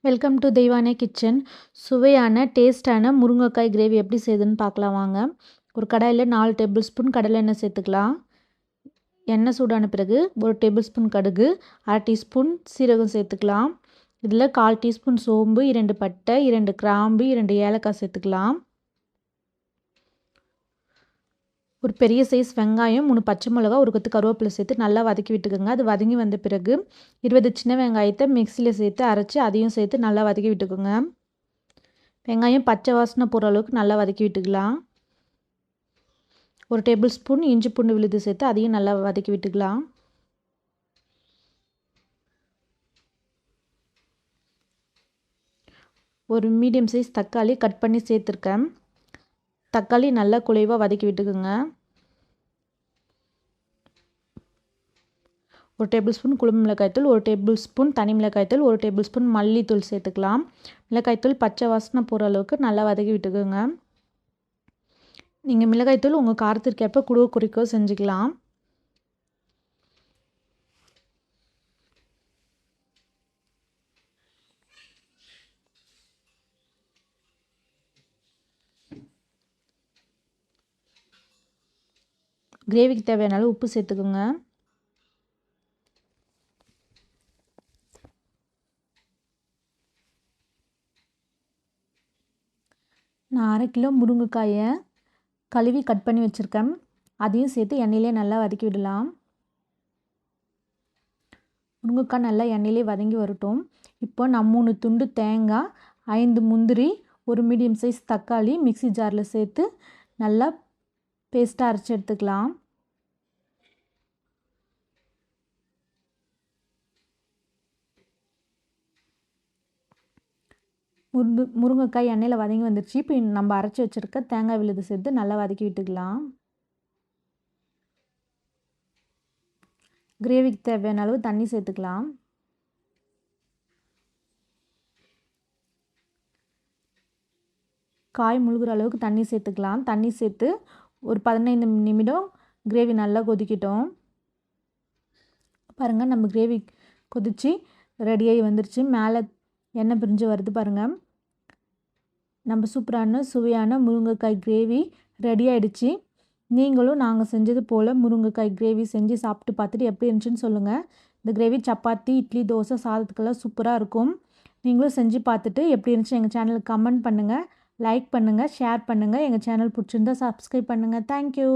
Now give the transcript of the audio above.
Welcome to தெய்வானே kitchen. சுவையான டேஸ்டான முருங்கைக்காய் கிரேவி எப்படி செய்யுதுன்னு பார்க்கலாம் வாங்க. ஒரு கடாயில் 4 டேபிள் ஸ்பூன் கடலை எண்ணெய் சேர்த்துக்கலாம். எண்ணெய் சூடான பிறகு 1 டேபிள் ஸ்பூன் கடுகு, 1/2 டீஸ்பூன் சீரகம் சேர்த்துக்கலாம். இதில் 1/4 டீஸ்பூன் சோம்பு, 2 பட்டை, 2 கிராம்பு, 2 ஏலக்காய் சேர்த்துக்கலாம். ஒரு பெரிய சைஸ் வெங்காயம், 3 பச்சை மிளகா, ஒரு கொத்து கருவேப்பிலை சேர்த்து நல்லா வதக்கி விட்டுக்கோங்க. அது வதங்கி வந்த பிறகு 20 சின்ன வெங்காயத்தை மிக்சியில் சேர்த்து அரைச்சி அதையும் சேர்த்து நல்லா வதக்கி விட்டுக்கோங்க. வெங்காயம் பச்சை வாசனை போகிற அளவுக்கு நல்லா வதக்கி விட்டுக்கலாம். ஒரு டேபிள் ஸ்பூன் இஞ்சி பூண்டு விழுது சேர்த்து அதையும் நல்லா வதக்கி விட்டுக்கலாம். ஒரு மீடியம் சைஸ் தக்காளி கட் பண்ணி சேர்த்துருக்கேன். தக்காளி நல்லா குழைவாக வதக்கி விட்டுக்குங்க. ஒரு டேபிள் ஸ்பூன் குழம்பு மிளகாய்த்தூள், ஒரு டேபிள் ஸ்பூன் தனி மிளகாய்த்தூள், ஒரு டேபிள் ஸ்பூன் மல்லித்தூள் சேர்த்துக்கலாம். மிளகாய்த்தூள் பச்சை வாசனை போகிற அளவுக்கு நல்லா வதக்கி விட்டுக்குங்க. நீங்கள் மிளகாய்த்தூள் உங்கள் காரத்திற்கு ஏற்ப கூடவோ குறைக்கோ செஞ்சுக்கலாம். கிரேவிக்கு தேவையான அளவு உப்பு சேர்த்துக்கோங்க. நான் 1/2 கிலோ முருங்கைக்காயை கழுவி கட் பண்ணி வச்சுருக்கேன். அதையும் சேர்த்து எண்ணெயிலே நல்லா வதக்கி விடலாம். முருங்கைக்காய் நல்லா எண்ணெயிலே வதங்கி வரட்டும். இப்போ நான் 3 துண்டு தேங்காய், 5 முந்திரி, ஒரு மீடியம் சைஸ் தக்காளி மிக்ஸி ஜாரில் சேர்த்து நல்லா பேஸ்ட்டாக அரைச்சி எடுத்துக்கலாம். முருங்கைக்காய் எண்ணெயில் வதங்கி வந்துடுச்சு. இப்போ நம்ம அரைச்சி வச்சுருக்க தேங்காய் விழுது சேர்த்து நல்லா வதக்கி விட்டுக்கலாம். கிரேவிக்கு தேவையான அளவு தண்ணி சேர்த்துக்கலாம். காய் முழுகிற அளவுக்கு தண்ணி சேர்த்துக்கலாம். தண்ணி சேர்த்து ஒரு 15 நிமிடம் கிரேவி நல்லா கொதிக்கட்டும். பாருங்கள், நம்ம கிரேவி கொதித்து ரெடியாகி வந்துருச்சு. மேலே எண்ணெய் பிரிஞ்சு வருது பாருங்கள். நம்ம சூப்பரான சுவையான முருங்கைக்காய் கிரேவி ரெடி ஆகிடுச்சு. நீங்களும் நாங்கள் செஞ்சது போல் முருங்கைக்காய் கிரேவி செஞ்சு சாப்பிட்டு பார்த்துட்டு எப்படி இருந்துச்சுன்னு சொல்லுங்கள். இந்த கிரேவி சப்பாத்தி, இட்லி, தோசை, சாதத்துக்கெல்லாம் சூப்பராக இருக்கும். நீங்களும் செஞ்சு பார்த்துட்டு எப்படி இருந்துச்சு எங்கள் சேனலுக்கு கமெண்ட் பண்ணுங்கள், லைக் பண்ணுங்கள், ஷேர் பண்ணுங்கள். எங்கள் சேனல் பிடிச்சிருந்தா சப்ஸ்கிரைப் பண்ணுங்கள். தேங்க்யூ.